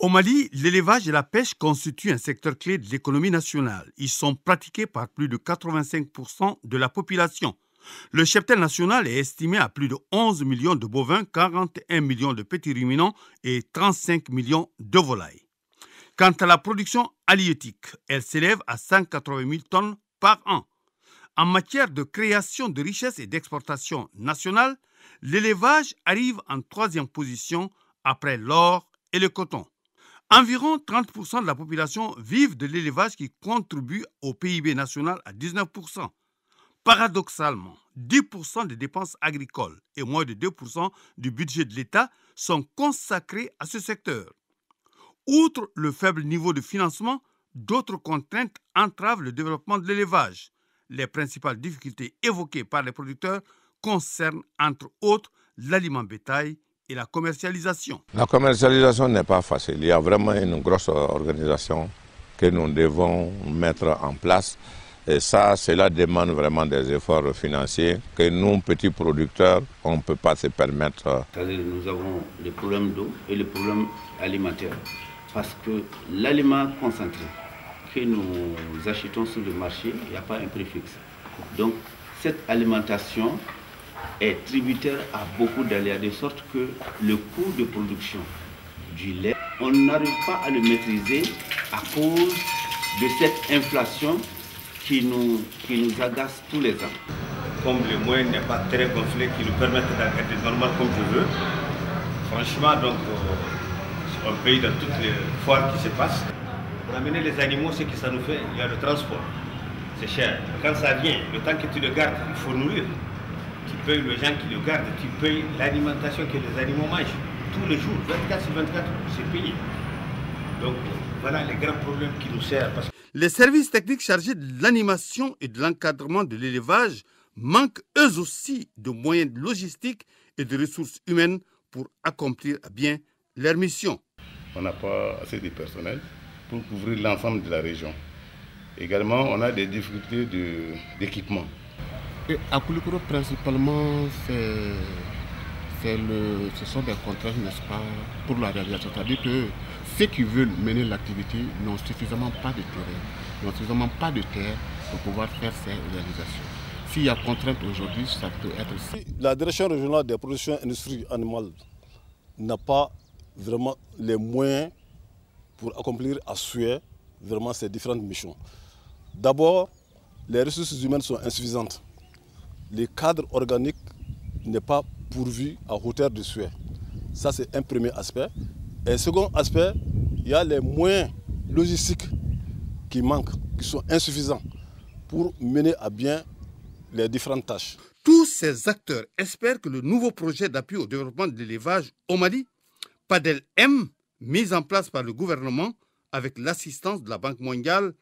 Au Mali, l'élevage et la pêche constituent un secteur clé de l'économie nationale. Ils sont pratiqués par plus de 85% de la population. Le cheptel national est estimé à plus de 11 millions de bovins, 41 millions de petits ruminants et 35 millions de volailles. Quant à la production halieutique, elle s'élève à 180 000 tonnes par an. En matière de création de richesses et d'exportation nationale, l'élevage arrive en troisième position après l'or et le coton. Environ 30% de la population vivent de l'élevage qui contribue au PIB national à 19%. Paradoxalement, 10% des dépenses agricoles et moins de 2% du budget de l'État sont consacrés à ce secteur. Outre le faible niveau de financement, d'autres contraintes entravent le développement de l'élevage. Les principales difficultés évoquées par les producteurs concernent entre autres l'aliment bétail et la commercialisation. La commercialisation n'est pas facile. Il y a vraiment une grosse organisation que nous devons mettre en place. Et ça, cela demande vraiment des efforts financiers que nous, petits producteurs, on ne peut pas se permettre. C'est-à-dire que nous avons le problème d'eau et le problème alimentaire. Parce que l'aliment concentré que nous achetons sur le marché, il n'y a pas un prix fixe. Donc, cette alimentation est tributaire à beaucoup d'aléas, de sorte que le coût de production du lait, on n'arrive pas à le maîtriser à cause de cette inflation qui nous agace tous les ans. Comme le moyen n'est pas très gonflé, qui nous permettent d'enquêter normal comme je veux, franchement, donc, on paye dans toutes les foires qui se passent. Pour amener les animaux, ce que ça nous fait, il y a le transport. C'est cher. Quand ça vient, le temps que tu le gardes, il faut nourrir. Tu payes les gens qui le gardent, tu payes l'alimentation que les animaux mangent. Tous les jours, 24 sur 24, c'est payé. Donc voilà les grands problèmes qui nous servent. Les services techniques chargés de l'animation et de l'encadrement de l'élevage manquent eux aussi de moyens logistiques et de ressources humaines pour accomplir à bien leur mission. On n'a pas assez de personnel pour couvrir l'ensemble de la région. Également, on a des difficultés d'équipement. À Koulikoro, principalement, ce sont des contraintes, n'est-ce pas, pour la réalisation. C'est-à-dire que ceux qui veulent mener l'activité n'ont suffisamment pas de terrain, n'ont suffisamment pas de terre pour pouvoir faire ces réalisations. S'il y a contrainte aujourd'hui, ça peut être... La direction régionale des productions industries animales n'a pas vraiment les moyens pour accomplir à souhait vraiment ces différentes missions. D'abord, les ressources humaines sont insuffisantes. Le cadre organique n'est pas pourvu à hauteur de souhait. Ça, c'est un premier aspect. Et second aspect, il y a les moyens logistiques qui manquent, qui sont insuffisants pour mener à bien les différentes tâches. Tous ces acteurs espèrent que le nouveau projet d'appui au développement de l'élevage au Mali, PADEL-M, mis en place par le gouvernement avec l'assistance de la Banque mondiale,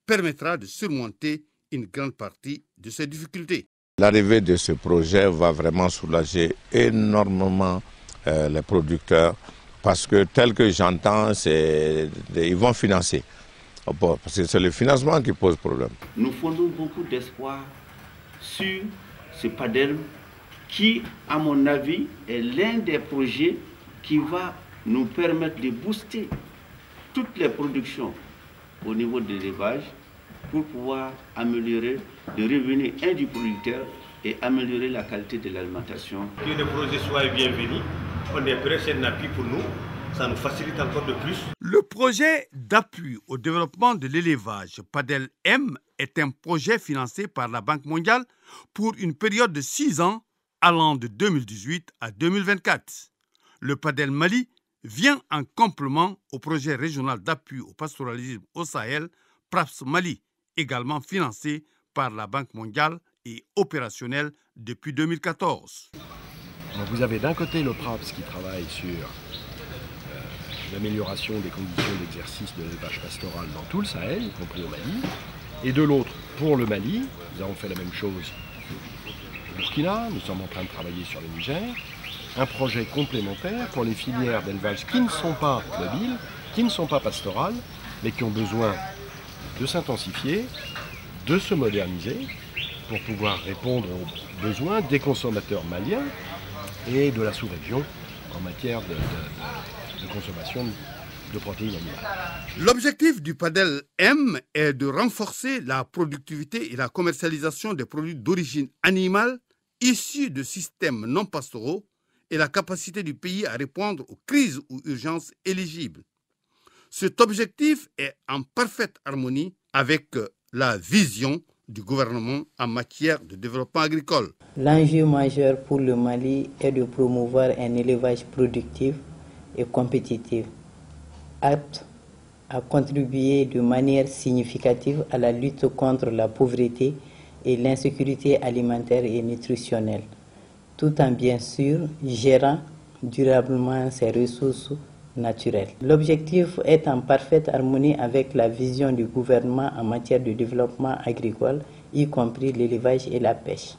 permettra de surmonter une grande partie de ces difficultés. L'arrivée de ce projet va vraiment soulager énormément les producteurs parce que tel que j'entends, ils vont financer. Parce que c'est le financement qui pose problème. Nous fondons beaucoup d'espoir sur ce PADEL qui, à mon avis, est l'un des projets qui va nous permettre de booster toutes les productions au niveau de l'élevage pour pouvoir améliorer le revenu du producteur et améliorer la qualité de l'alimentation. Que le projet soit bienvenu, on est prêt, c'est un appui pour nous, ça nous facilite encore de plus. Le projet d'appui au développement de l'élevage PADEL-M est un projet financé par la Banque mondiale pour une période de 6 ans allant de 2018 à 2024. Le PADEL Mali vient en complément au projet régional d'appui au pastoralisme au Sahel, PRAPS Mali, également financé par la Banque mondiale et opérationnel depuis 2014. Donc vous avez d'un côté le PRAPS qui travaille sur l'amélioration des conditions d'exercice de l'élevage pastoral dans tout le Sahel, y compris au Mali. Et de l'autre, pour le Mali, nous avons fait la même chose au Burkina, nous sommes en train de travailler sur le Niger. Un projet complémentaire pour les filières d'élevage qui ne sont pas mobiles, qui ne sont pas pastorales, mais qui ont besoin de s'intensifier, de se moderniser pour pouvoir répondre aux besoins des consommateurs maliens et de la sous-région en matière de consommation de protéines animales. L'objectif du PADEL-M est de renforcer la productivité et la commercialisation des produits d'origine animale issus de systèmes non pastoraux et la capacité du pays à répondre aux crises ou urgences éligibles. Cet objectif est en parfaite harmonie avec la vision du gouvernement en matière de développement agricole. L'enjeu majeur pour le Mali est de promouvoir un élevage productif et compétitif, apte à contribuer de manière significative à la lutte contre la pauvreté et l'insécurité alimentaire et nutritionnelle, tout en bien sûr gérant durablement ses ressources naturelles. L'objectif est en parfaite harmonie avec la vision du gouvernement en matière de développement agricole, y compris l'élevage et la pêche,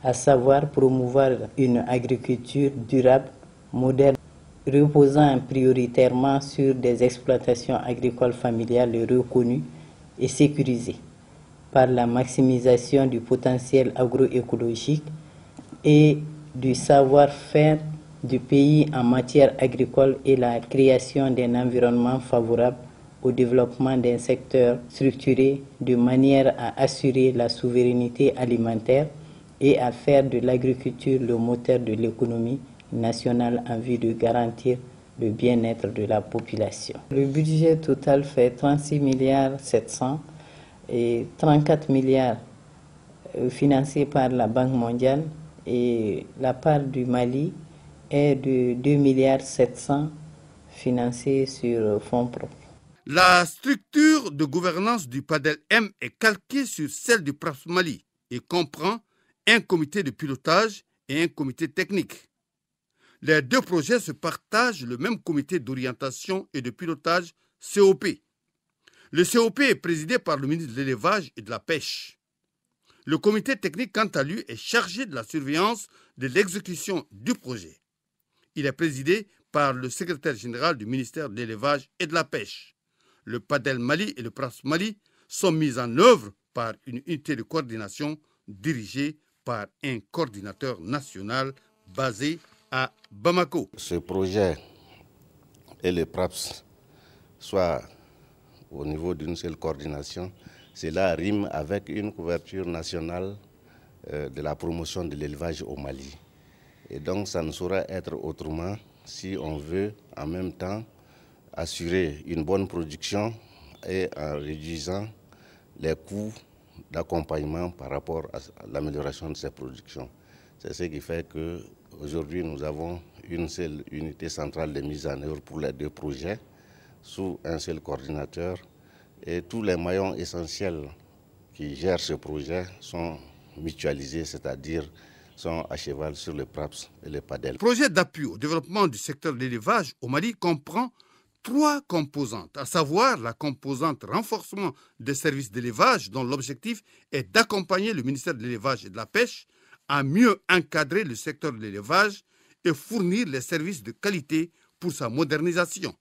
à savoir promouvoir une agriculture durable, moderne, reposant prioritairement sur des exploitations agricoles familiales reconnues et sécurisées par la maximisation du potentiel agroécologique et du savoir-faire du pays en matière agricole et la création d'un environnement favorable au développement d'un secteur structuré de manière à assurer la souveraineté alimentaire et à faire de l'agriculture le moteur de l'économie nationale en vue de garantir le bien-être de la population. Le budget total fait 36 milliards 700 et 34 milliards financés par la Banque mondiale et la part du Mali est de 2 milliards 700 financés sur fonds propres. La structure de gouvernance du PADEL-M est calquée sur celle du PRAPS Mali et comprend un comité de pilotage et un comité technique. Les deux projets se partagent le même comité d'orientation et de pilotage COP. Le COP est présidé par le ministre de l'Élevage et de la Pêche. Le comité technique, quant à lui, est chargé de la surveillance de l'exécution du projet. Il est présidé par le secrétaire général du ministère de l'Élevage et de la Pêche. Le PADEL Mali et le PRAPS Mali sont mis en œuvre par une unité de coordination dirigée par un coordinateur national basé à Bamako. Ce projet et le PRAPS soient au niveau d'une seule coordination, cela rime avec une couverture nationale de la promotion de l'élevage au Mali. Et donc ça ne saurait être autrement si on veut en même temps assurer une bonne production et en réduisant les coûts d'accompagnement par rapport à l'amélioration de ces productions. C'est ce qui fait qu'aujourd'hui nous avons une seule unité centrale de mise en œuvre pour les deux projets sous un seul coordinateur et tous les maillons essentiels qui gèrent ce projet sont mutualisés, c'est-à-dire sont à cheval sur le PRAPS et le PADEL. Le projet d'appui au développement du secteur de l'élevage au Mali comprend 3 composantes, à savoir la composante renforcement des services d'élevage dont l'objectif est d'accompagner le ministère de l'Élevage et de la Pêche à mieux encadrer le secteur de l'élevage et fournir les services de qualité pour sa modernisation.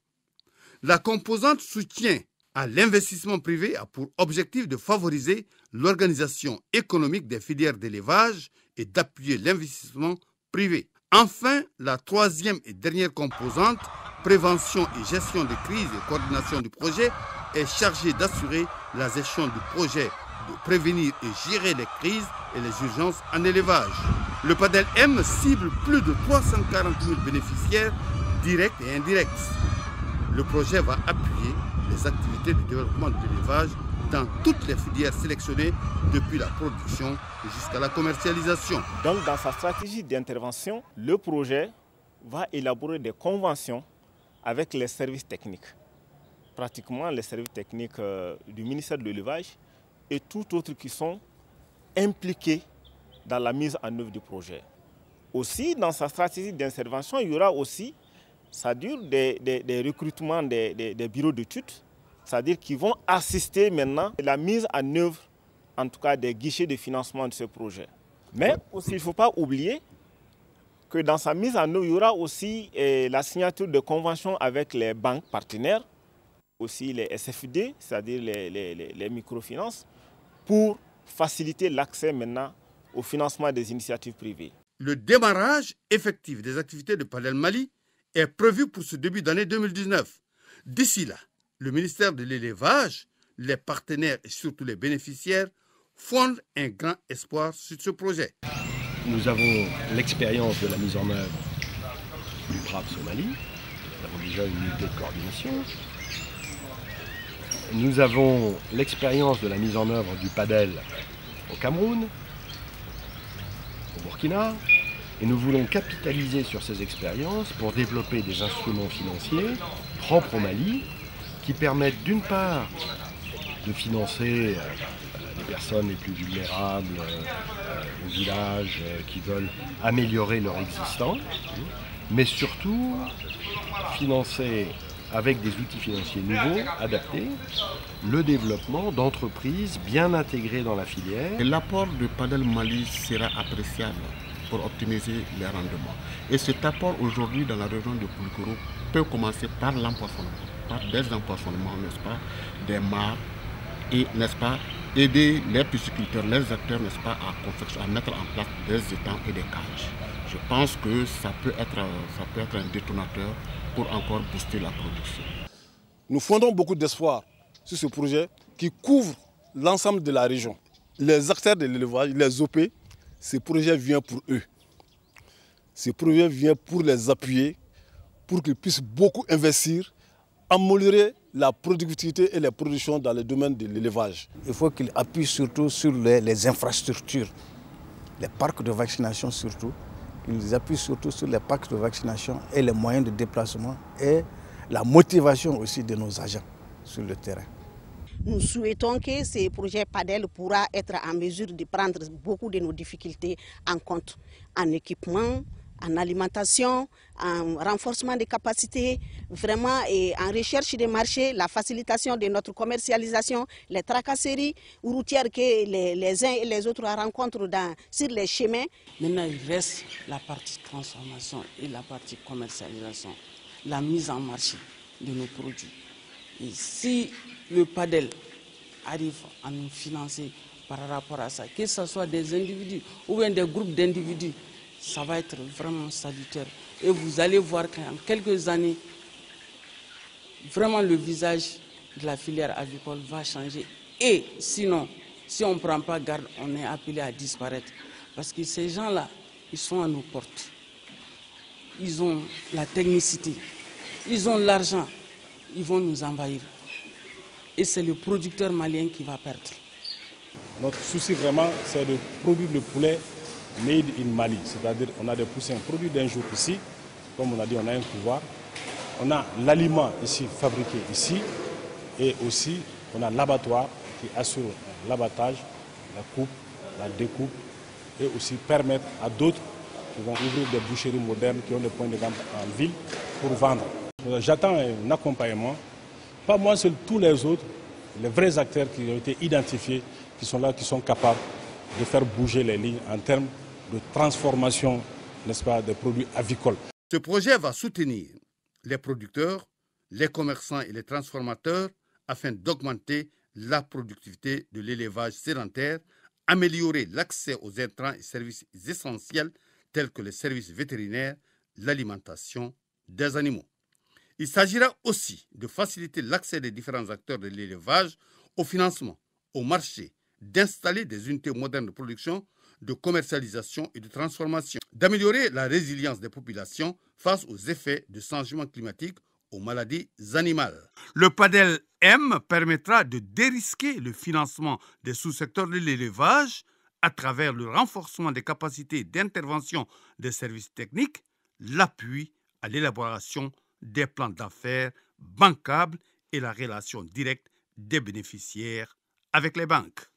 La composante soutien à l'investissement privé a pour objectif de favoriser l'organisation économique des filières d'élevage et d'appuyer l'investissement privé. Enfin, la 3e et dernière composante, prévention et gestion des crises et coordination du projet, est chargée d'assurer la gestion du projet, de prévenir et gérer les crises et les urgences en élevage. Le PADEL-M cible plus de 340 000 bénéficiaires directs et indirects. Le projet va appuyer les activités de développement de l'élevage dans toutes les filières sélectionnées depuis la production jusqu'à la commercialisation. Donc dans sa stratégie d'intervention, le projet va élaborer des conventions avec les services techniques. Pratiquement les services techniques du ministère de l'Élevage et tout autres qui sont impliqués dans la mise en œuvre du projet. Aussi, dans sa stratégie d'intervention, il y aura aussi, c'est-à-dire des recrutements des bureaux d'études, c'est-à-dire qui vont assister maintenant à la mise en œuvre, en tout cas des guichets de financement de ce projet. Mais aussi, il ne faut pas oublier que dans sa mise en œuvre, il y aura aussi la signature de conventions avec les banques partenaires, aussi les SFD, c'est-à-dire les microfinances, pour faciliter l'accès maintenant au financement des initiatives privées. Le démarrage effectif des activités de PADEL Mali est prévu pour ce début d'année 2019. D'ici là, le ministère de l'Élevage, les partenaires et surtout les bénéficiaires fondent un grand espoir sur ce projet. Nous avons l'expérience de la mise en œuvre du PRAPS au Mali. Nous avons déjà une unité de coordination. Nous avons l'expérience de la mise en œuvre du PADEL au Cameroun, au Burkina, et nous voulons capitaliser sur ces expériences pour développer des instruments financiers propres au Mali qui permettent d'une part de financer les personnes les plus vulnérables au village qui veulent améliorer leur existence, mais surtout financer avec des outils financiers nouveaux, adaptés, le développement d'entreprises bien intégrées dans la filière. L'apport de PADEL Mali sera appréciable pour optimiser les rendements. Et cet apport aujourd'hui dans la région de Poulikoro peut commencer par l'empoisonnement, par des empoisonnements, n'est-ce pas, des mares, et n'est-ce pas, aider les pisciculteurs, les acteurs, n'est-ce pas, à mettre en place des étangs et des cages. Je pense que ça peut être un détonateur pour encore booster la production. Nous fondons beaucoup d'espoir sur ce projet qui couvre l'ensemble de la région. Les acteurs de l'élevage, les OP, ce projet vient pour eux. Ce projet vient pour les appuyer, pour qu'ils puissent beaucoup investir, améliorer la productivité et la production dans le domaine de l'élevage. Il faut qu'ils appuient surtout sur les infrastructures, les parcs de vaccination surtout. Ils appuient surtout sur les parcs de vaccination et les moyens de déplacement et la motivation aussi de nos agents sur le terrain. Nous souhaitons que ce projet PADEL pourra être en mesure de prendre beaucoup de nos difficultés en compte, en équipement, en alimentation, en renforcement des capacités, vraiment et en recherche des marchés, la facilitation de notre commercialisation, les tracasseries routières que les uns et les autres rencontrent sur les chemins. Maintenant, il reste la partie transformation et la partie commercialisation, la mise en marché de nos produits. Et si le PADEL arrive à nous financer par rapport à ça, que ce soit des individus ou bien des groupes d'individus, ça va être vraiment salutaire. Et vous allez voir qu'en quelques années, vraiment le visage de la filière avicole va changer. Et sinon, si on ne prend pas garde, on est appelé à disparaître. Parce que ces gens-là, ils sont à nos portes. Ils ont la technicité, ils ont l'argent, ils vont nous envahir. Et c'est le producteur malien qui va perdre. Notre souci vraiment, c'est de produire le poulet made in Mali. C'est-à-dire on a des poussins produits d'un jour ici. Comme on a dit, on a un pouvoir. On a l'aliment ici, fabriqué ici. Et aussi, on a l'abattoir qui assure l'abattage, la coupe, la découpe. Et aussi permettre à d'autres qui vont ouvrir des boucheries modernes, qui ont des points de vente en ville, pour vendre. J'attends un accompagnement. Pas moi seul, tous les autres, les vrais acteurs qui ont été identifiés, qui sont là, qui sont capables de faire bouger les lignes en termes de transformation, n'est-ce pas, des produits avicoles. Ce projet va soutenir les producteurs, les commerçants et les transformateurs afin d'augmenter la productivité de l'élevage sédentaire, améliorer l'accès aux intrants et services essentiels tels que les services vétérinaires, l'alimentation des animaux. Il s'agira aussi de faciliter l'accès des différents acteurs de l'élevage au financement, au marché, d'installer des unités modernes de production, de commercialisation et de transformation, d'améliorer la résilience des populations face aux effets du changement climatique, aux maladies animales. Le PADEL M permettra de dérisquer le financement des sous-secteurs de l'élevage à travers le renforcement des capacités d'intervention des services techniques, l'appui à l'élaboration des plans d'affaires bancables et la relation directe des bénéficiaires avec les banques.